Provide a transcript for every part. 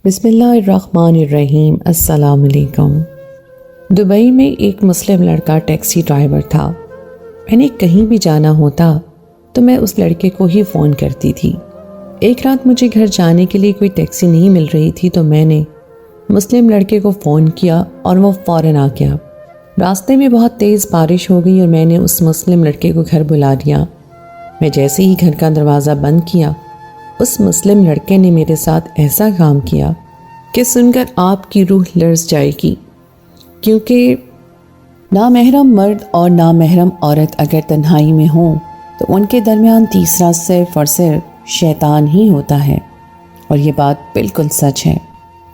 بسم اللہ الرحمن الرحیم۔ السلام علیکم۔ دبئی میں ایک مسلم لڑکا ٹیکسی ڈرائیور تھا۔ میں نے کہیں بھی جانا ہوتا تو میں اس لڑکے کو ہی فون کرتی تھی۔ ایک رات مجھے گھر جانے کے لیے کوئی ٹیکسی نہیں مل رہی تھی تو میں نے مسلم لڑکے کو فون کیا اور وہ فوراً آ گیا۔ راستے میں بہت تیز بارش ہو گئی اور میں نے اس مسلم لڑکے کو گھر بلا لیا۔ میں جیسے ہی گھر کا دروازہ بند کیا، اس مسلم لڑکے نے میرے ساتھ ایسا کام کیا کہ سن کر آپ کی روح لرز جائے گی، کیونکہ نامحرم مرد اور نامحرم عورت اگر تنہائی میں ہوں تو ان کے درمیان تیسرا صرف اور صرف شیطان ہی ہوتا ہے، اور یہ بات بالکل سچ ہے۔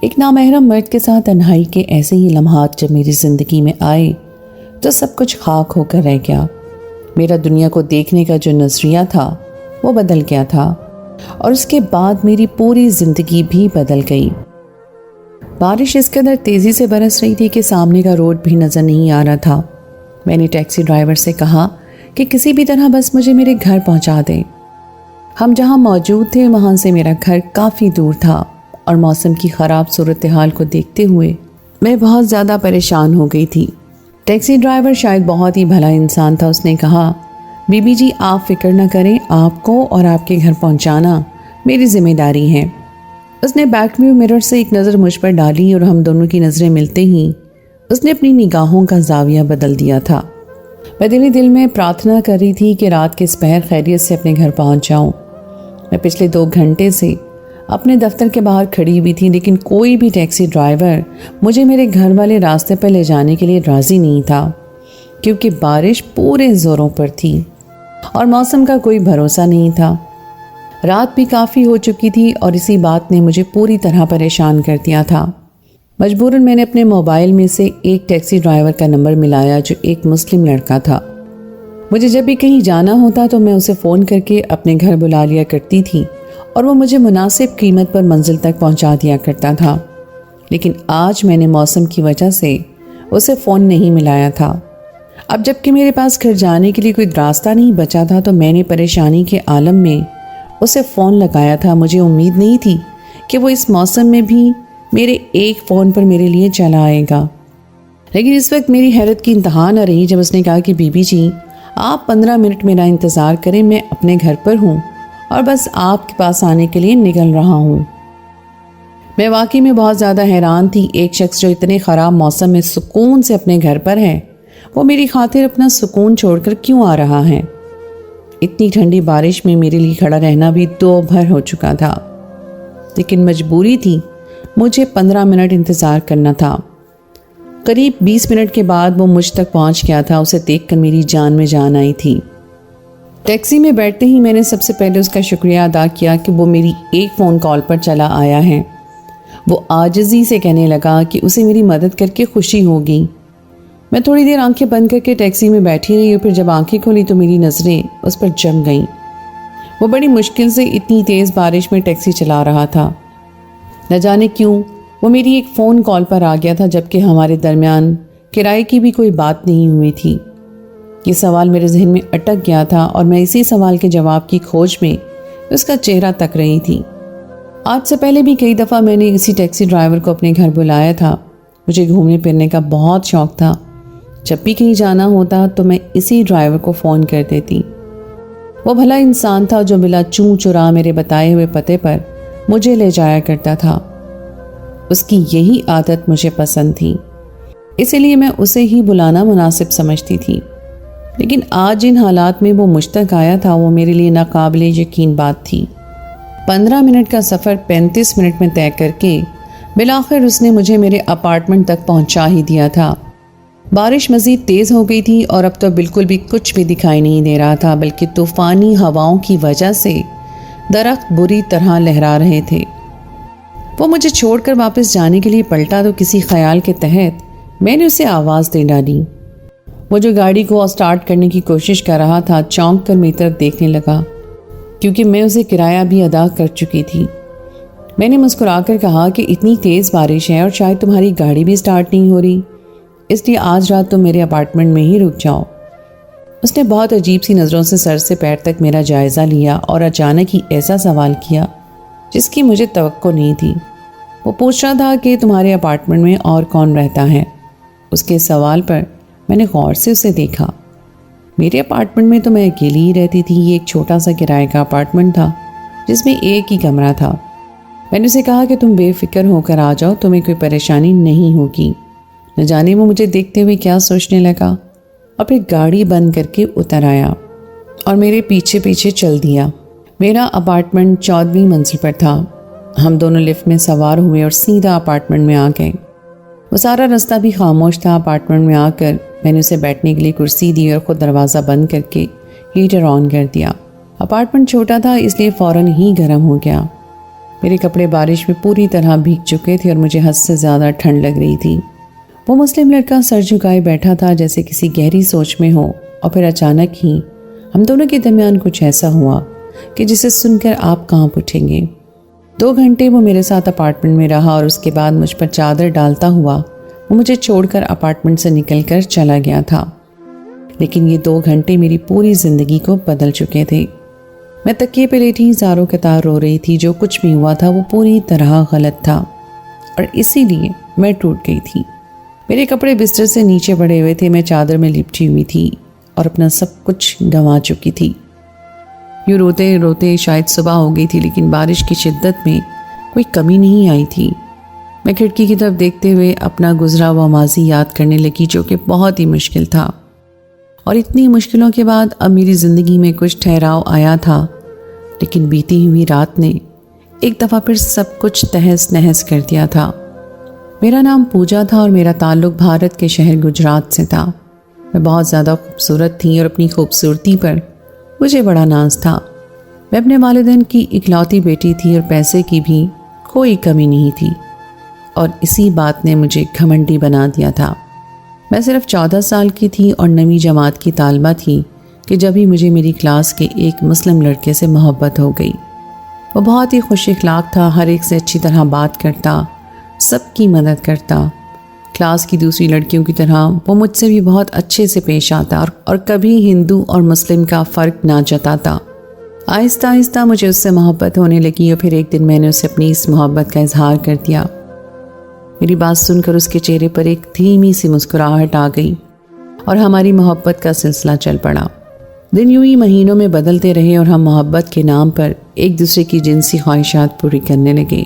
ایک نامحرم مرد کے ساتھ تنہائی کے ایسے ہی لمحات جب میری زندگی میں آئے تو سب کچھ خاک ہو کر رہ گیا۔ میرا دنیا کو دیکھنے کا جو نظریہ تھا وہ بدل گیا تھا، اور اس کے بعد میری پوری زندگی بھی بدل گئی۔ بارش اس قدر تیزی سے برس رہی تھی کہ سامنے کا روڈ بھی نظر نہیں آ رہا تھا۔ میں نے ٹیکسی ڈرائیور سے کہا کہ کسی بھی طرح بس مجھے میرے گھر پہنچا دے۔ ہم جہاں موجود تھے وہاں سے میرا گھر کافی دور تھا، اور موسم کی خراب صورتحال کو دیکھتے ہوئے میں بہت زیادہ پریشان ہو گئی تھی۔ ٹیکسی ڈرائیور شاید بہت ہی بھلا انسان تھا۔ اس نے کہا، بی بی جی آپ فکر نہ کریں، آپ کو اور آپ کے گھر پہنچانا میری ذمہ داری ہے۔ اس نے بیک ویو مرر سے ایک نظر مجھ پر ڈالی اور ہم دونوں کی نظریں ملتے ہی اس نے اپنی نگاہوں کا زاویہ بدل دیا تھا۔ میں دل میں پرارتھنا کر رہی تھی کہ رات کے سپہر خیریت سے اپنے گھر پہنچ جاؤں۔ میں پچھلے 2 گھنٹے سے اپنے دفتر کے باہر کھڑی ہوئی تھی، لیکن کوئی بھی ٹیکسی ڈرائیور مجھے میرے گھر والے راستے پر لے جانے کے لیے راضی نہیں تھا، کیونکہ بارش پورے زوروں پر تھی اور موسم کا کوئی بھروسہ نہیں تھا۔ رات بھی کافی ہو چکی تھی اور اسی بات نے مجھے پوری طرح پریشان کر دیا تھا۔ مجبوراً میں نے اپنے موبائل میں سے ایک ٹیکسی ڈرائیور کا نمبر ملایا جو ایک مسلم لڑکا تھا۔ مجھے جب بھی کہیں جانا ہوتا تو میں اسے فون کر کے اپنے گھر بلا لیا کرتی تھی، اور وہ مجھے مناسب قیمت پر منزل تک پہنچا دیا کرتا تھا۔ لیکن آج میں نے موسم کی وجہ سے اسے فون نہیں ملایا تھا۔ اب جب کہ میرے پاس گھر جانے کے لیے کوئی راستہ نہیں بچا تھا تو میں نے پریشانی کے عالم میں اسے فون لگایا تھا۔ مجھے امید نہیں تھی کہ وہ اس موسم میں بھی میرے ایک فون پر میرے لیے چلا آئے گا، لیکن اس وقت میری حیرت کی انتہا نہ رہی جب اس نے کہا کہ بی بی جی آپ 15 منٹ میرا انتظار کریں، میں اپنے گھر پر ہوں اور بس آپ کے پاس آنے کے لیے نکل رہا ہوں۔ میں واقعی میں بہت زیادہ حیران تھی۔ ایک شخص جو اتنے خراب موسم میں سکون سے اپنے گھر پر ہے، وہ میری خاطر اپنا سکون چھوڑ کر کیوں آ رہا ہے؟ اتنی ٹھنڈی بارش میں میرے لیے کھڑا رہنا بھی 2 بھر ہو چکا تھا، لیکن مجبوری تھی، مجھے 15 منٹ انتظار کرنا تھا۔ قریب 20 منٹ کے بعد وہ مجھ تک پہنچ گیا تھا۔ اسے دیکھ کر میری جان میں جان آئی تھی۔ ٹیکسی میں بیٹھتے ہی میں نے سب سے پہلے اس کا شکریہ ادا کیا کہ وہ میری ایک فون کال پر چلا آیا ہے۔ وہ عاجزی سے کہنے لگا کہ اسے میری مدد کر کے خوشی ہوگی۔ میں تھوڑی دیر آنکھیں بند کر کے ٹیکسی میں بیٹھی رہی اور پھر جب آنکھیں کھولی تو میری نظریں اس پر جم گئیں۔ وہ بڑی مشکل سے اتنی تیز بارش میں ٹیکسی چلا رہا تھا۔ نہ جانے کیوں وہ میری ایک فون کال پر آ گیا تھا، جبکہ ہمارے درمیان کرائے کی بھی کوئی بات نہیں ہوئی تھی۔ یہ سوال میرے ذہن میں اٹک گیا تھا اور میں اسی سوال کے جواب کی کھوج میں اس کا چہرہ تک رہی تھی۔ آج سے پہلے بھی کئی دفعہ میں نے اسی ٹیکسی ڈرائیور کو اپنے گھر بلایا تھا۔ مجھے گھومنے پھرنے کا بہت شوق تھا۔ جب بھی کہیں جانا ہوتا تو میں اسی ڈرائیور کو فون کر دیتی۔ وہ بھلا انسان تھا جو بلا چوں چرا میرے بتائے ہوئے پتے پر مجھے لے جایا کرتا تھا۔ اس کی یہی عادت مجھے پسند تھی، اسی لیے میں اسے ہی بلانا مناسب سمجھتی تھی۔ لیکن آج جن حالات میں وہ مجھ تک آیا تھا وہ میرے لیے ناقابل یقین بات تھی۔ 15 منٹ کا سفر 35 منٹ میں طے کر کے بالآخر اس نے مجھے میرے اپارٹمنٹ تک پہنچا ہی دیا تھا۔ بارش مزید تیز ہو گئی تھی اور اب تو بالکل بھی کچھ بھی دکھائی نہیں دے رہا تھا، بلکہ طوفانی ہواؤں کی وجہ سے درخت بری طرح لہرا رہے تھے۔ وہ مجھے چھوڑ کر واپس جانے کے لیے پلٹا تو کسی خیال کے تحت میں نے اسے آواز دے ڈالی۔ وہ جو گاڑی کو سٹارٹ کرنے کی کوشش کر رہا تھا چونک کر میری طرف دیکھنے لگا، کیونکہ میں اسے کرایہ بھی ادا کر چکی تھی۔ میں نے مسکرا کر کہا کہ اتنی تیز بارش ہے اور شاید تمہاری گاڑی بھی سٹارٹ نہیں ہو رہی، اس لیے آج رات تم میرے اپارٹمنٹ میں ہی رک جاؤ۔ اس نے بہت عجیب سی نظروں سے سر سے پیر تک میرا جائزہ لیا اور اچانک ہی ایسا سوال کیا جس کی مجھے توقع نہیں تھی۔ وہ پوچھ رہا تھا کہ تمہارے اپارٹمنٹ میں اور کون رہتا ہے۔ اس کے سوال پر میں نے غور سے اسے دیکھا۔ میرے اپارٹمنٹ میں تو میں اکیلی ہی رہتی تھی۔ یہ ایک چھوٹا سا کرائے کا اپارٹمنٹ تھا جس میں ایک ہی کمرہ تھا۔ میں نے اسے کہا کہ تم بے فکر ہو کر آ جاؤ، تمہیں کوئی پریشانی نہیں ہوگی۔ نہ جانے وہ مجھے دیکھتے ہوئے کیا سوچنے لگا، اور پھر گاڑی بند کر کے اتر آیا اور میرے پیچھے پیچھے چل دیا۔ میرا اپارٹمنٹ 14ویں منزل پر تھا۔ ہم دونوں لفٹ میں سوار ہوئے اور سیدھا اپارٹمنٹ میں آ گئے۔ وہ سارا راستہ بھی خاموش تھا۔ اپارٹمنٹ میں آ کر میں نے اسے بیٹھنے کے لیے کرسی دی اور خود دروازہ بند کر کے ہیٹر آن کر دیا۔ اپارٹمنٹ چھوٹا تھا اس لیے فوراً ہی گرم ہو گیا۔ میرے کپڑے بارش میں پوری طرح بھیگ چکے تھے اور مجھے حد سے زیادہ ٹھنڈ لگ رہی تھی۔ وہ مسلم لڑکا سر جھکائے بیٹھا تھا جیسے کسی گہری سوچ میں ہو، اور پھر اچانک ہی ہم دونوں کے درمیان کچھ ایسا ہوا کہ جسے سن کر آپ کانپ اٹھیں گے۔ 2 گھنٹے وہ میرے ساتھ اپارٹمنٹ میں رہا اور اس کے بعد مجھ پر چادر ڈالتا ہوا وہ مجھے چھوڑ کر اپارٹمنٹ سے نکل کر چلا گیا تھا۔ لیکن یہ 2 گھنٹے میری پوری زندگی کو بدل چکے تھے۔ میں تکیے پہ لیٹی زاروں قطار رو رہی تھی۔ جو کچھ بھی ہوا تھا وہ پوری طرح غلط تھا اور اسی لیے میں ٹوٹ گئی تھی۔ میرے کپڑے بستر سے نیچے پڑے ہوئے تھے، میں چادر میں لپٹی ہوئی تھی اور اپنا سب کچھ گنوا چکی تھی۔ یوں روتے روتے شاید صبح ہو گئی تھی، لیکن بارش کی شدت میں کوئی کمی نہیں آئی تھی۔ میں کھڑکی کی طرف دیکھتے ہوئے اپنا گزرا ہوا ماضی یاد کرنے لگی، جو کہ بہت ہی مشکل تھا، اور اتنی مشکلوں کے بعد اب میری زندگی میں کچھ ٹھہراؤ آیا تھا۔ لیکن بیتی ہوئی رات نے ایک دفعہ پھر سب کچھ تہس نہس کر دیا تھا۔ میرا نام پوجا تھا اور میرا تعلق بھارت کے شہر گجرات سے تھا۔ میں بہت زیادہ خوبصورت تھی اور اپنی خوبصورتی پر مجھے بڑا ناز تھا۔ میں اپنے والدین کی اکلوتی بیٹی تھی اور پیسے کی بھی کوئی کمی نہیں تھی، اور اسی بات نے مجھے گھمنڈی بنا دیا تھا۔ میں صرف 14 سال کی تھی اور 9ویں جماعت کی طالبہ تھی کہ جب ہی مجھے میری کلاس کے ایک مسلم لڑکے سے محبت ہو گئی۔ وہ بہت ہی خوش اخلاق تھا، ہر ایک سے اچھی طرح بات کرتا، سب کی مدد کرتا۔ کلاس کی دوسری لڑکیوں کی طرح وہ مجھ سے بھی بہت اچھے سے پیش آتا اور کبھی ہندو اور مسلم کا فرق نہ جتاتا۔ آہستہ آہستہ مجھے اس سے محبت ہونے لگی اور پھر ایک دن میں نے اسے اپنی اس محبت کا اظہار کر دیا۔ میری بات سن کر اس کے چہرے پر ایک دھیمی سی مسکراہٹ آ گئی اور ہماری محبت کا سلسلہ چل پڑا۔ دن یوں ہی مہینوں میں بدلتے رہے اور ہم محبت کے نام پر ایک دوسرے کی جنسی خواہشات پوری کرنے لگے۔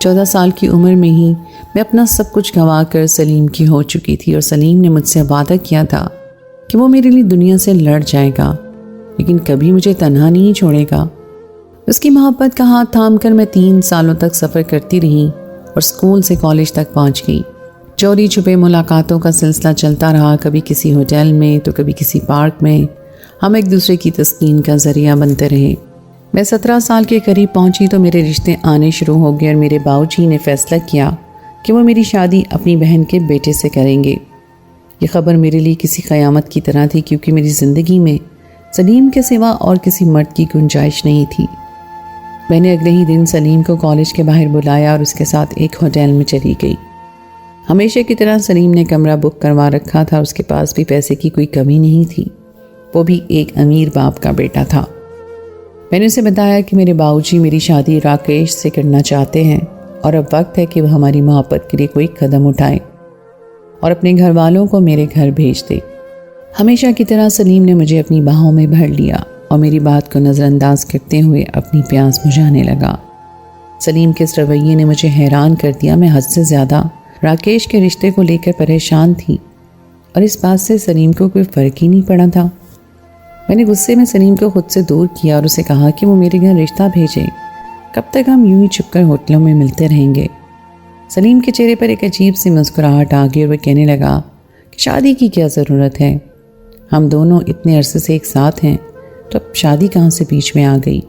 14 سال کی عمر میں ہی میں اپنا سب کچھ گنوا کر سلیم کی ہو چکی تھی، اور سلیم نے مجھ سے وعدہ کیا تھا کہ وہ میرے لیے دنیا سے لڑ جائے گا لیکن کبھی مجھے تنہا نہیں چھوڑے گا۔ اس کی محبت کا ہاتھ تھام کر میں 3 سالوں تک سفر کرتی رہی اور اسکول سے کالج تک پہنچ گئی۔ چوری چھپے ملاقاتوں کا سلسلہ چلتا رہا، کبھی کسی ہوٹل میں تو کبھی کسی پارک میں۔ ہم ایک دوسرے کی تسکین کا ذریعہ بنتے رہے۔ میں 17 سال کے قریب پہنچی تو میرے رشتے آنے شروع ہو گئے اور میرے باؤجی نے فیصلہ کیا کہ وہ میری شادی اپنی بہن کے بیٹے سے کریں گے۔ یہ خبر میرے لیے کسی قیامت کی طرح تھی، کیونکہ میری زندگی میں سلیم کے سوا اور کسی مرد کی گنجائش نہیں تھی۔ میں نے اگلے ہی دن سلیم کو کالج کے باہر بلایا اور اس کے ساتھ ایک ہوٹل میں چلی گئی۔ ہمیشہ کی طرح سلیم نے کمرہ بک کروا رکھا تھا، اس کے پاس بھی پیسے کی کوئی کمی نہیں تھی، وہ بھی ایک امیر باپ کا بیٹا تھا۔ میں نے اسے بتایا کہ میرے باؤجی میری شادی راکیش سے کرنا چاہتے ہیں اور اب وقت ہے کہ وہ ہماری محبت کے لیے کوئی قدم اٹھائے اور اپنے گھر والوں کو میرے گھر بھیج دے۔ ہمیشہ کی طرح سلیم نے مجھے اپنی باہوں میں بھر لیا اور میری بات کو نظر انداز کرتے ہوئے اپنی پیاس بجھانے لگا۔ سلیم کے اس رویے نے مجھے حیران کر دیا۔ میں حد سے زیادہ راکیش کے رشتے کو لے کر پریشان تھی اور اس بات سے سلیم کو کوئی فرق ہی نہیں پڑا تھا۔ میں نے غصے میں سلیم کو خود سے دور کیا اور اسے کہا کہ وہ میرے گھر رشتہ بھیجے، کب تک ہم یوں ہی چھپ کر ہوٹلوں میں ملتے رہیں گے۔ سلیم کے چہرے پر ایک عجیب سی مسکراہٹ آ گئی اور وہ کہنے لگا کہ شادی کی کیا ضرورت ہے، ہم دونوں اتنے عرصے سے ایک ساتھ ہیں، تو اب شادی کہاں سے بیچ میں آ گئی۔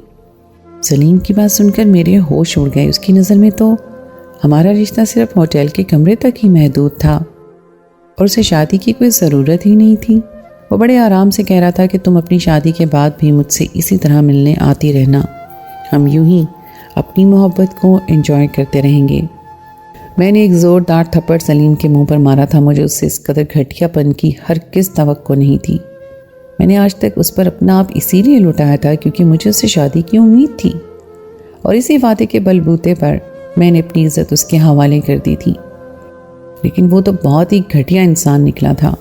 سلیم کی بات سن کر میرے ہوش اڑ گئے۔ اس کی نظر میں تو ہمارا رشتہ صرف ہوٹل کے کمرے تک ہی محدود تھا اور اسے شادی کی کوئی ضرورت ہی نہیں تھی۔ وہ بڑے آرام سے کہہ رہا تھا کہ تم اپنی شادی کے بعد بھی مجھ سے اسی طرح ملنے آتی رہنا، ہم یوں ہی اپنی محبت کو انجوائے کرتے رہیں گے۔ میں نے ایک زوردار تھپڑ سلیم کے منہ پر مارا تھا۔ مجھے اس سے اس قدر گھٹیا پن کی ہرگز توقع نہیں تھی۔ میں نے آج تک اس پر اپنا آپ اسی لیے لٹایا تھا کیونکہ مجھے اس سے شادی کی امید تھی، اور اسی وعدے کے بل بوتے پر میں نے اپنی عزت اس کے حوالے کر دی تھی، لیکن وہ تو بہت ہی گھٹیا انسان نکلا تھا۔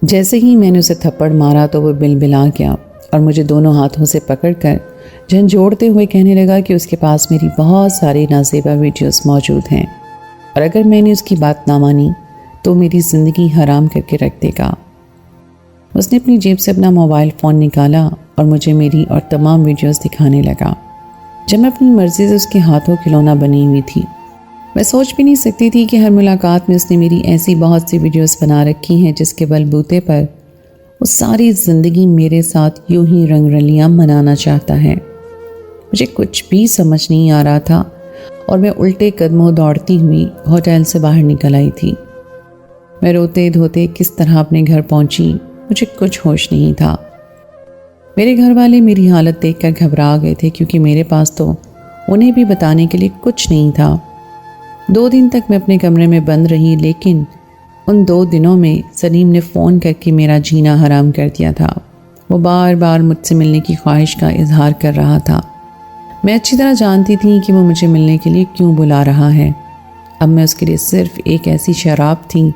جیسے ہی میں نے اسے تھپڑ مارا تو وہ بلبلا گیا اور مجھے دونوں ہاتھوں سے پکڑ کر جھنجھوڑتے ہوئے کہنے لگا کہ اس کے پاس میری بہت ساری نازیبا ویڈیوز موجود ہیں اور اگر میں نے اس کی بات نہ مانی تو میری زندگی حرام کر کے رکھ دے گا۔ اس نے اپنی جیب سے اپنا موبائل فون نکالا اور مجھے میری اور تمام ویڈیوز دکھانے لگا، جب میں اپنی مرضی سے اس کے ہاتھوں کھلونا بنی ہوئی تھی۔ میں سوچ بھی نہیں سکتی تھی کہ ہر ملاقات میں اس نے میری ایسی بہت سی ویڈیوز بنا رکھی ہیں جس کے بلبوتے پر وہ ساری زندگی میرے ساتھ یوں ہی رنگ رلیاں منانا چاہتا ہے۔ مجھے کچھ بھی سمجھ نہیں آ رہا تھا اور میں الٹے قدموں دوڑتی ہوئی ہوٹل سے باہر نکل آئی تھی۔ میں روتے دھوتے کس طرح اپنے گھر پہنچی مجھے کچھ ہوش نہیں تھا۔ میرے گھر والے میری حالت دیکھ کر گھبرا گئے تھے کیونکہ میرے پاس تو انہیں بھی بتانے کے لیے کچھ نہیں تھا۔ 2 دن تک میں اپنے کمرے میں بند رہی، لیکن ان 2 دنوں میں سلیم نے فون کر کے میرا جینا حرام کر دیا تھا۔ وہ بار بار مجھ سے ملنے کی خواہش کا اظہار کر رہا تھا۔ میں اچھی طرح جانتی تھی کہ وہ مجھے ملنے کے لیے کیوں بلا رہا ہے۔ اب میں اس کے لیے صرف ایک ایسی شراب تھی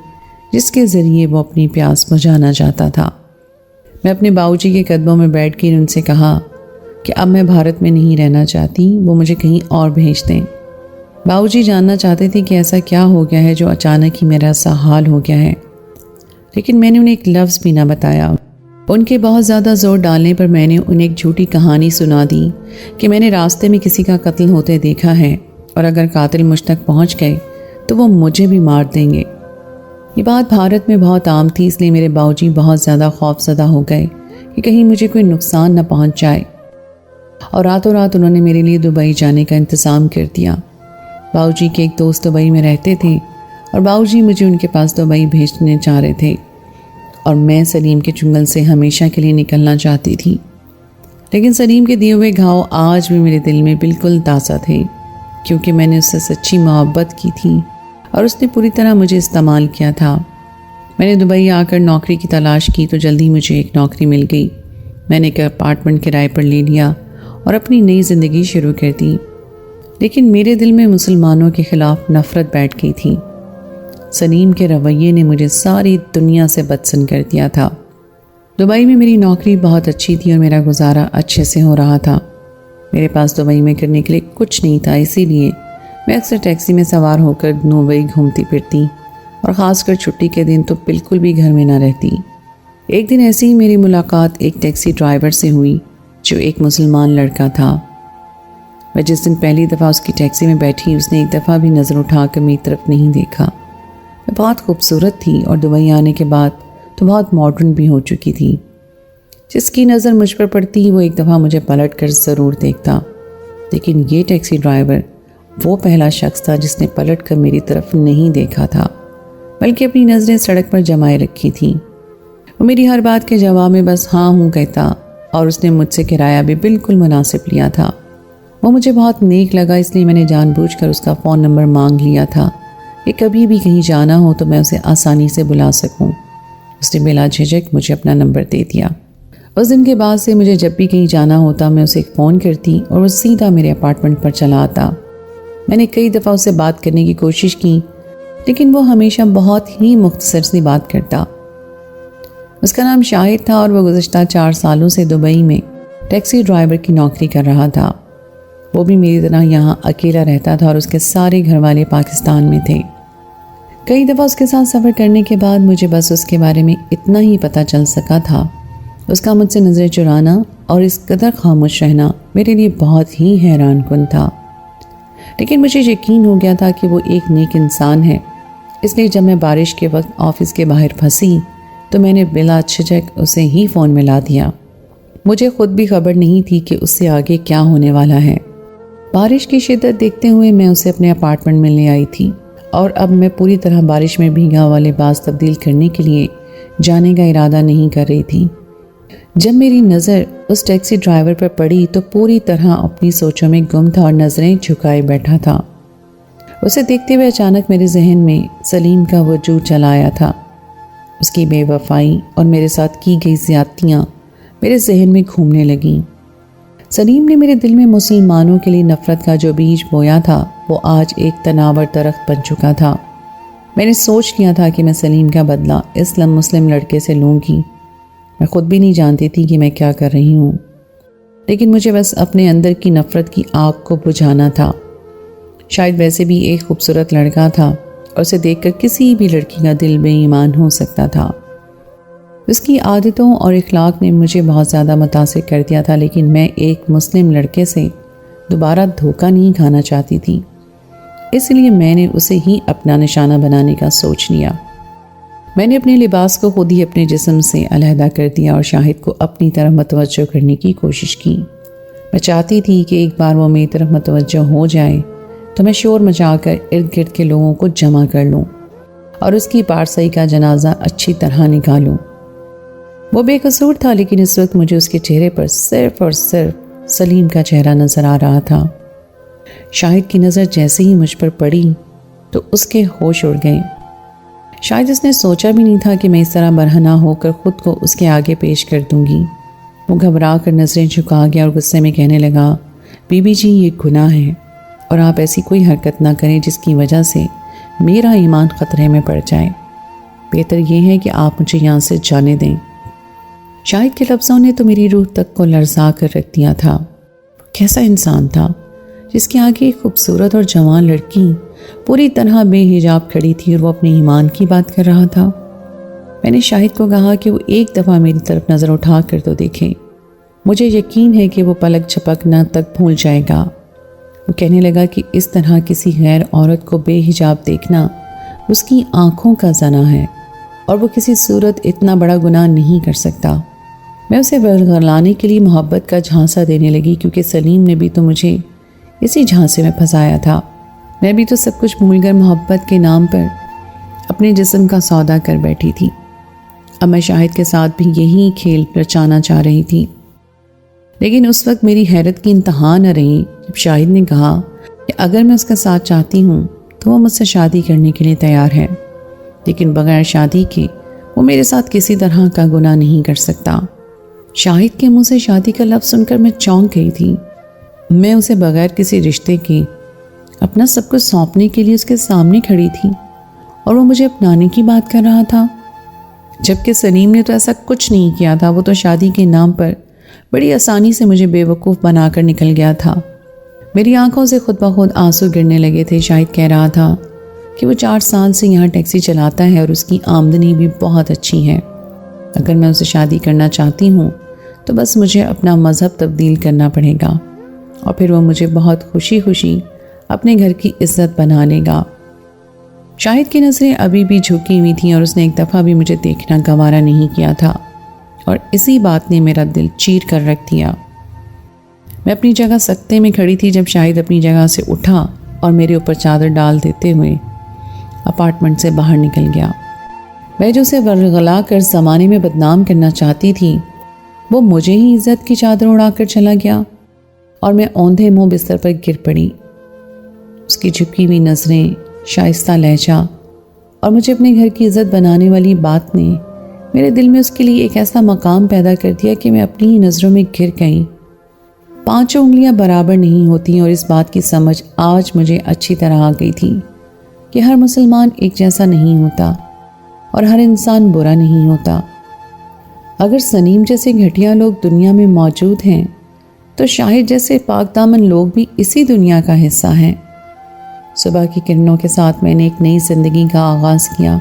جس کے ذریعے وہ اپنی پیاس بجھانا چاہتا تھا۔ میں اپنے باؤجی کے قدموں میں بیٹھ کر ان سے کہا کہ اب میں بھارت میں نہیں رہنا چاہتی، وہ مجھے کہیں اور بھیج دیں۔ باؤجی جاننا چاہتے تھے کہ ایسا کیا ہو گیا ہے جو اچانک ہی میرا ایسا حال ہو گیا ہے، لیکن میں نے انہیں ایک لفظ بھی نہ بتایا۔ ان کے بہت زیادہ زور ڈالنے پر میں نے انہیں ایک جھوٹی کہانی سنا دی کہ میں نے راستے میں کسی کا قتل ہوتے دیکھا ہے اور اگر قاتل مجھ تک پہنچ گئے تو وہ مجھے بھی مار دیں گے۔ یہ بات بھارت میں بہت عام تھی، اس لیے میرے باؤجی بہت زیادہ خوف زدہ ہو گئے کہ کہیں مجھے کوئی نقصان نہ پہنچ جائے، اور راتوں رات انہوں نے میرے لیے دبئی جانے کا انتظام کر دیا۔ باؤجی کے ایک دوست دبئی میں رہتے تھے اور باؤجی مجھے ان کے پاس دبئی بھیجنے چاہ رہے تھے، اور میں سلیم کے چنگل سے ہمیشہ کے لیے نکلنا چاہتی تھی، لیکن سلیم کے دیے ہوئے گھاؤ آج بھی میرے دل میں بالکل تازہ تھے کیونکہ میں نے اس سے سچی محبت کی تھی اور اس نے پوری طرح مجھے استعمال کیا تھا۔ میں نے دبئی آ کر نوکری کی تلاش کی تو جلدی مجھے ایک نوکری مل گئی۔ میں نے ایک اپارٹمنٹ کرائے پر لے لیا اور اپنی نئی زندگی شروع کر دی، لیکن میرے دل میں مسلمانوں کے خلاف نفرت بیٹھ گئی تھی۔ سلیم کے رویے نے مجھے ساری دنیا سے بدسن کر دیا تھا۔ دبئی میں میری نوکری بہت اچھی تھی اور میرا گزارا اچھے سے ہو رہا تھا۔ میرے پاس دبئی میں کرنے کے لیے کچھ نہیں تھا، اسی لیے میں اکثر ٹیکسی میں سوار ہو کر دبئی گھومتی پھرتی اور خاص کر چھٹی کے دن تو بالکل بھی گھر میں نہ رہتی۔ ایک دن ایسی ہی میری ملاقات ایک ٹیکسی ڈرائیور سے ہوئی جو ایک مسلمان لڑکا تھا۔ میں جس دن پہلی دفعہ اس کی ٹیکسی میں بیٹھی اس نے ایک دفعہ بھی نظر اٹھا کر میری طرف نہیں دیکھا۔ میں بہت خوبصورت تھی اور دبئی آنے کے بعد تو بہت ماڈرن بھی ہو چکی تھی۔ جس کی نظر مجھ پر پڑتی وہ ایک دفعہ مجھے پلٹ کر ضرور دیکھتا، لیکن یہ ٹیکسی ڈرائیور وہ پہلا شخص تھا جس نے پلٹ کر میری طرف نہیں دیکھا تھا بلکہ اپنی نظریں سڑک پر جمائے رکھی تھیں۔ وہ میری ہر بات کے جواب میں بس ہاں ہوں کہتا اور اس نے مجھ سے کرایہ بھی بالکل مناسب لیا تھا۔ وہ مجھے بہت نیک لگا، اس لیے میں نے جان بوجھ کر اس کا فون نمبر مانگ لیا تھا کہ کبھی بھی کہیں جانا ہو تو میں اسے آسانی سے بلا سکوں۔ اس نے بلا جھجک مجھے اپنا نمبر دے دیا۔ اس دن کے بعد سے مجھے جب بھی کہیں جانا ہوتا میں اسے فون کرتی اور وہ سیدھا میرے اپارٹمنٹ پر چلا آتا۔ میں نے کئی دفعہ اسے بات کرنے کی کوشش کی لیکن وہ ہمیشہ بہت ہی مختصر سی بات کرتا۔ اس کا نام شاہد تھا اور وہ گزشتہ 4 سالوں سے دبئی میں ٹیکسی ڈرائیور کی نوکری کر رہا تھا۔ وہ بھی میری طرح یہاں اکیلا رہتا تھا اور اس کے سارے گھر والے پاکستان میں تھے۔ کئی دفعہ اس کے ساتھ سفر کرنے کے بعد مجھے بس اس کے بارے میں اتنا ہی پتہ چل سکا تھا۔ اس کا مجھ سے نظریں چرانا اور اس قدر خاموش رہنا میرے لیے بہت ہی حیران کن تھا، لیکن مجھے یقین ہو گیا تھا کہ وہ ایک نیک انسان ہے۔ اس لیے جب میں بارش کے وقت آفس کے باہر پھنسی تو میں نے بلا جھجک اسے ہی فون ملا دیا۔ مجھے خود بھی خبر نہیں تھی کہ اس سے آگے کیا ہونے والا ہے۔ بارش کی شدت دیکھتے ہوئے میں اسے اپنے اپارٹمنٹ میں لے آئی تھی اور اب میں پوری طرح بارش میں بھیگا ہوا لباس تبدیل کرنے کے لیے جانے کا ارادہ نہیں کر رہی تھی۔ جب میری نظر اس ٹیکسی ڈرائیور پر پڑی تو پوری طرح اپنی سوچوں میں گم تھا اور نظریں جھکائے بیٹھا تھا۔ اسے دیکھتے ہوئے اچانک میرے ذہن میں سلیم کا وجود چلا آیا تھا۔ اس کی بے وفائی اور میرے ساتھ کی گئی زیادتیاں میرے ذہن میں گھومنے لگیں۔ سلیم نے میرے دل میں مسلمانوں کے لیے نفرت کا جو بیج بویا تھا وہ آج ایک تناور درخت بن چکا تھا۔ میں نے سوچ لیا تھا کہ میں سلیم کا بدلہ اس مسلم لڑکے سے لوں گی۔ میں خود بھی نہیں جانتی تھی کہ میں کیا کر رہی ہوں، لیکن مجھے بس اپنے اندر کی نفرت کی آگ کو بجھانا تھا۔ شاید ویسے بھی ایک خوبصورت لڑکا تھا اور اسے دیکھ کر کسی بھی لڑکی کا دل بے ایمان ہو سکتا تھا۔ اس کی عادتوں اور اخلاق نے مجھے بہت زیادہ متاثر کر دیا تھا، لیکن میں ایک مسلم لڑکے سے دوبارہ دھوکہ نہیں کھانا چاہتی تھی، اس لیے میں نے اسے ہی اپنا نشانہ بنانے کا سوچ لیا۔ میں نے اپنے لباس کو خود ہی اپنے جسم سے علیحدہ کر دیا اور شاہد کو اپنی طرف متوجہ کرنے کی کوشش کی۔ میں چاہتی تھی کہ ایک بار وہ میری طرف متوجہ ہو جائے تو میں شور مچا کر ارد گرد کے لوگوں کو جمع کر لوں اور اس کی پارسائی کا جنازہ اچھی طرح نکالوں۔ وہ بے قصور تھا، لیکن اس وقت مجھے اس کے چہرے پر صرف اور صرف سلیم کا چہرہ نظر آ رہا تھا۔ شاہد کی نظر جیسے ہی مجھ پر پڑی تو اس کے ہوش اڑ گئے۔ شاید اس نے سوچا بھی نہیں تھا کہ میں اس طرح برہنہ ہو کر خود کو اس کے آگے پیش کر دوں گی۔ وہ گھبرا کر نظریں جھکا گیا اور غصے میں کہنے لگا، بی بی جی یہ گناہ ہے اور آپ ایسی کوئی حرکت نہ کریں جس کی وجہ سے میرا ایمان خطرے میں پڑ جائے۔ بہتر یہ ہے کہ آپ مجھے یہاں سے جانے دیں۔ شاہد کے لفظوں نے تو میری روح تک کو لرزا کر رکھ دیا تھا۔ کیسا انسان تھا جس کے آگے ایک خوبصورت اور جوان لڑکی پوری طرح بے حجاب کھڑی تھی اور وہ اپنے ایمان کی بات کر رہا تھا۔ میں نے شاہد کو کہا کہ وہ ایک دفعہ میری طرف نظر اٹھا کر تو دیکھے، مجھے یقین ہے کہ وہ پلک جھپکنا تک بھول جائے گا۔ وہ کہنے لگا کہ اس طرح کسی غیر عورت کو بے حجاب دیکھنا اس کی آنکھوں کا زنا ہے اور وہ کسی صورت اتنا بڑا گناہ نہیں کر سکتا۔ میں اسے ورغلانے کے لیے محبت کا جھانسا دینے لگی، کیونکہ سلیم نے بھی تو مجھے اسی جھانسے میں پھنسایا تھا۔ میں بھی تو سب کچھ بھول کر محبت کے نام پر اپنے جسم کا سودا کر بیٹھی تھی۔ اب میں شاہد کے ساتھ بھی یہی کھیل رچانا چاہ رہی تھی، لیکن اس وقت میری حیرت کی انتہا نہ رہی جب شاہد نے کہا کہ اگر میں اس کا ساتھ چاہتی ہوں تو وہ مجھ سے شادی کرنے کے لیے تیار ہے، لیکن بغیر شادی کے وہ میرے ساتھ کسی طرح کا گناہ نہیں کر سکتا۔ شاہد کے منہ سے شادی کا لفظ سن کر میں چونک گئی تھی۔ میں اسے بغیر کسی رشتے کے اپنا سب کچھ سونپنے کے لیے اس کے سامنے کھڑی تھی اور وہ مجھے اپنانے کی بات کر رہا تھا، جبکہ سلیم نے تو ایسا کچھ نہیں کیا تھا۔ وہ تو شادی کے نام پر بڑی آسانی سے مجھے بے وقوف بنا کر نکل گیا تھا۔ میری آنکھوں سے خود بخود آنسو گرنے لگے تھے۔ شاہد کہہ رہا تھا کہ وہ 4 سال سے یہاں ٹیکسی چلاتا ہے اور اس کی آمدنی بھی بہت اچھی ہے۔ اگر میں اسے شادی کرنا چاہتی ہوں تو بس مجھے اپنا مذہب تبدیل کرنا پڑے گا اور پھر وہ مجھے بہت خوشی خوشی اپنے گھر کی عزت بنا لے گا۔ شاہد کی نظریں ابھی بھی جھکی ہوئی تھیں اور اس نے ایک دفعہ بھی مجھے دیکھنا گوارا نہیں کیا تھا، اور اسی بات نے میرا دل چیر کر رکھ دیا۔ میں اپنی جگہ سکتے میں کھڑی تھی جب شاہد اپنی جگہ سے اٹھا اور میرے اوپر چادر ڈال دیتے ہوئے اپارٹمنٹ سے باہر نکل گیا۔ میں جو اسے ورغلا کر زمانے میں بدنام کرنا چاہتی تھی وہ مجھے ہی عزت کی چادر اڑا کر چلا گیا اور میں اوندھے منہ بستر پر گر پڑی۔ اس کی جھکی ہوئی نظریں، شائستہ لہجہ اور مجھے اپنے گھر کی عزت بنانے والی بات نے میرے دل میں اس کے لیے ایک ایسا مقام پیدا کر دیا کہ میں اپنی ہی نظروں میں گر گئی۔ 5 انگلیاں برابر نہیں ہوتی، اور اس بات کی سمجھ آج مجھے اچھی طرح آ گئی تھی کہ ہر مسلمان ایک جیسا نہیں ہوتا اور ہر انسان برا نہیں ہوتا۔ اگر سلیم جیسے گھٹیا لوگ دنیا میں موجود ہیں تو شاہد جیسے پاک دامن لوگ بھی اسی دنیا کا حصہ ہیں۔ صبح کی کرنوں کے ساتھ میں نے ایک نئی زندگی کا آغاز کیا،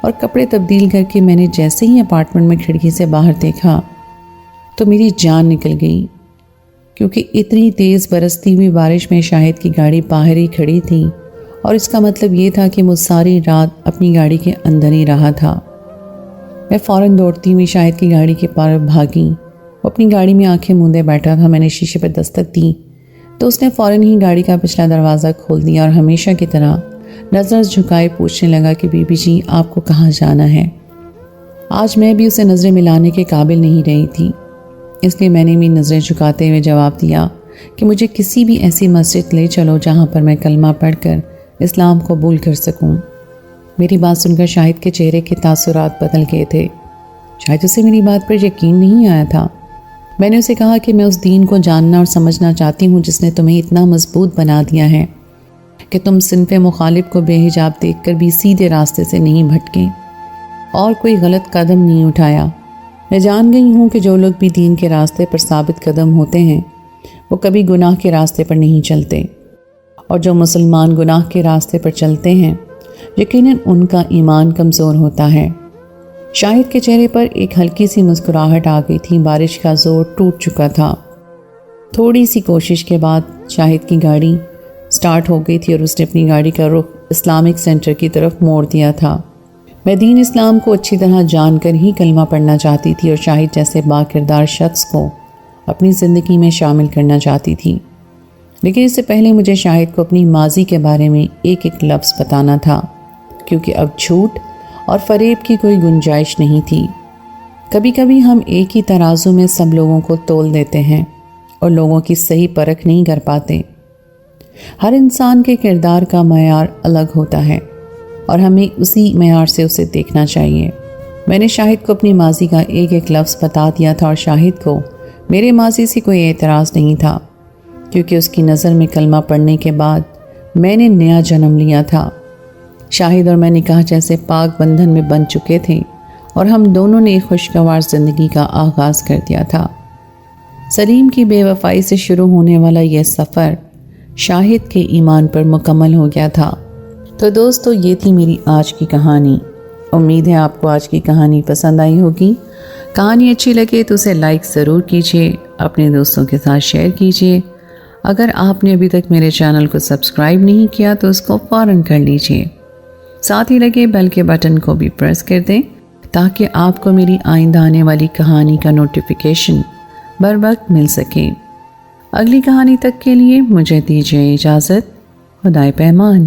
اور کپڑے تبدیل کر کے میں نے جیسے ہی اپارٹمنٹ میں کھڑکی سے باہر دیکھا تو میری جان نکل گئی، کیونکہ اتنی تیز برستی ہوئی بارش میں شاہد کی گاڑی باہر ہی کھڑی تھی، اور اس کا مطلب یہ تھا کہ وہ ساری رات اپنی گاڑی کے اندر ہی رہا تھا۔ میں فوراً دوڑتی ہوئی شاہد کی گاڑی کے پار بھاگی۔ وہ اپنی گاڑی میں آنکھیں موندے بیٹھا تھا۔ میں نے شیشے پر دستک دی تو اس نے فوراً ہی گاڑی کا پچھلا دروازہ کھول دیا اور ہمیشہ کی طرح نظر جھکائے پوچھنے لگا کہ بی بی جی آپ کو کہاں جانا ہے۔ آج میں بھی اسے نظریں ملانے کے قابل نہیں رہی تھی، اس لیے میں نے بھی نظریں جھکاتے ہوئے جواب دیا کہ مجھے کسی بھی ایسی مسجد لے چلو جہاں پر میں کلمہ پڑھ کر اسلام قبول کر سکوں۔ میری بات سن کر شاہد کے چہرے کے تاثرات بدل گئے تھے۔ شاید اسے میری بات پر یقین نہیں آیا تھا۔ میں نے اسے کہا کہ میں اس دین کو جاننا اور سمجھنا چاہتی ہوں جس نے تمہیں اتنا مضبوط بنا دیا ہے کہ تم صنف مخالف کو بے حجاب دیکھ کر بھی سیدھے راستے سے نہیں بھٹکے اور کوئی غلط قدم نہیں اٹھایا۔ میں جان گئی ہوں کہ جو لوگ بھی دین کے راستے پر ثابت قدم ہوتے ہیں وہ کبھی گناہ کے راستے پر نہیں چلتے، اور جو مسلمان گناہ کے راستے پر چلتے ہیں یقیناً ان کا ایمان کمزور ہوتا ہے۔ شاہد کے چہرے پر ایک ہلکی سی مسکراہٹ آ گئی تھی۔ بارش کا زور ٹوٹ چکا تھا۔ تھوڑی سی کوشش کے بعد شاہد کی گاڑی سٹارٹ ہو گئی تھی اور اس نے اپنی گاڑی کا رخ اسلامک سینٹر کی طرف موڑ دیا تھا۔ میں دین اسلام کو اچھی طرح جان کر ہی کلمہ پڑھنا چاہتی تھی اور شاہد جیسے با کردار شخص کو اپنی زندگی میں شامل کرنا چاہتی تھی، لیکن اس سے پہلے مجھے شاہد کو اپنی ماضی کے بارے میں ایک ایک لفظ بتانا تھا، کیونکہ اب جھوٹ اور فریب کی کوئی گنجائش نہیں تھی۔ کبھی کبھی ہم ایک ہی ترازو میں سب لوگوں کو تول دیتے ہیں اور لوگوں کی صحیح پرکھ نہیں کر پاتے۔ ہر انسان کے کردار کا معیار الگ ہوتا ہے اور ہمیں اسی معیار سے اسے دیکھنا چاہیے۔ میں نے شاہد کو اپنی ماضی کا ایک ایک لفظ بتا دیا تھا اور شاہد کو میرے ماضی سے کوئی اعتراض نہیں تھا، کیونکہ اس کی نظر میں کلمہ پڑھنے کے بعد میں نے نیا جنم لیا تھا۔ شاہد اور میں نکاح جیسے پاک بندھن میں بن چکے تھے اور ہم دونوں نے ایک خوشگوار زندگی کا آغاز کر دیا تھا۔ سلیم کی بے وفائی سے شروع ہونے والا یہ سفر شاہد کے ایمان پر مکمل ہو گیا تھا۔ تو دوستو، یہ تھی میری آج کی کہانی۔ امید ہے آپ کو آج کی کہانی پسند آئی ہوگی۔ کہانی اچھی لگے تو اسے لائک ضرور کیجیے، اپنے دوستوں کے ساتھ شیئر کیجیے۔ اگر آپ نے ابھی تک میرے چینل کو سبسکرائب نہیں کیا تو اس کو فوراً کر لیجیے، ساتھ ہی لگے بیل کے بٹن کو بھی پریس کر دیں تاکہ آپ کو میری آئندہ آنے والی کہانی کا نوٹیفیکیشن بر وقت مل سکے۔ اگلی کہانی تک کے لیے مجھے دیجیے اجازت۔ خدائے پامان۔